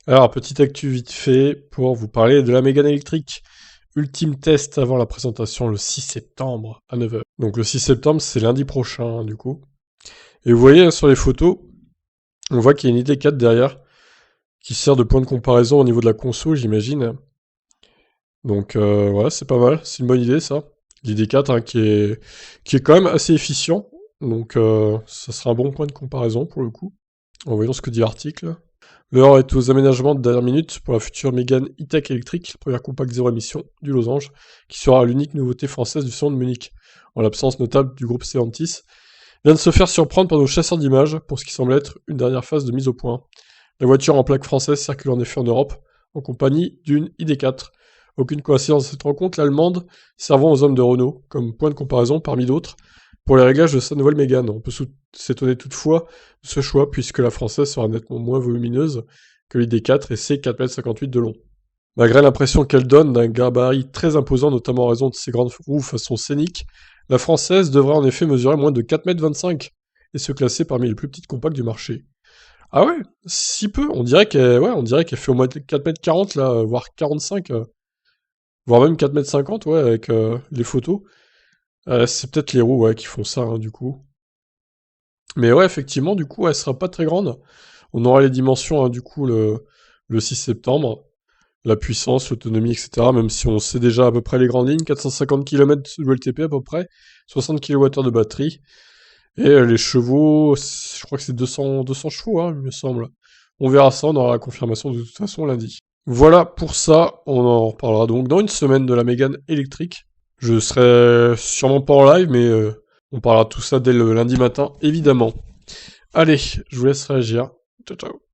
Alors, petite actu vite fait pour vous parler de la Mégane électrique. Ultime test avant la présentation le 6 septembre à 9 h. Donc le 6 septembre, c'est lundi prochain, du coup. Et vous voyez sur les photos, on voit qu'il y a une ID4 derrière, qui sert de point de comparaison au niveau de la conso, j'imagine. Donc voilà, c'est pas mal, c'est une bonne idée ça. L'ID4 hein, qui est quand même assez efficient, donc ça sera un bon point de comparaison pour le coup, en voyant ce que dit l'article. L'heure est aux aménagements de dernière minute pour la future Mégane E-Tech électrique, première compact zéro émission du Losange, qui sera l'unique nouveauté française du salon de Munich, en l'absence notable du groupe Stellantis, vient de se faire surprendre par nos chasseurs d'images pour ce qui semble être une dernière phase de mise au point. La voiture en plaque française circule en effet en Europe, en compagnie d'une ID4. Aucune coïncidence de cette rencontre, l'allemande servant aux hommes de Renault, comme point de comparaison parmi d'autres, pour les réglages de sa nouvelle Mégane. On peut s'étonner toutefois de ce choix, puisque la française sera nettement moins volumineuse que l'ID4 et ses 4,58 m de long. Malgré l'impression qu'elle donne d'un gabarit très imposant, notamment en raison de ses grandes roues façon scénique, la française devrait en effet mesurer moins de 4,25 m et se classer parmi les plus petites compacts du marché. Ah ouais, si peu, on dirait qu'elle fait au moins 4,40 m là, voire 45, voire même 4,50 m ouais, avec les photos. C'est peut-être les roues ouais, qui font ça, hein, du coup. Mais ouais, effectivement, du coup, elle sera pas très grande. On aura les dimensions, hein, du coup, le 6 septembre. La puissance, l'autonomie, etc. Même si on sait déjà à peu près les grandes lignes. 450 km de LTP à peu près. 60 kWh de batterie. Et les chevaux, je crois que c'est 200 chevaux, hein, il me semble. On verra ça, on aura la confirmation de toute façon lundi. Voilà pour ça, on en reparlera donc dans une semaine de la Mégane électrique. Je serai sûrement pas en live, mais on parlera de tout ça dès le lundi matin, évidemment. Allez, je vous laisse réagir. Ciao, ciao.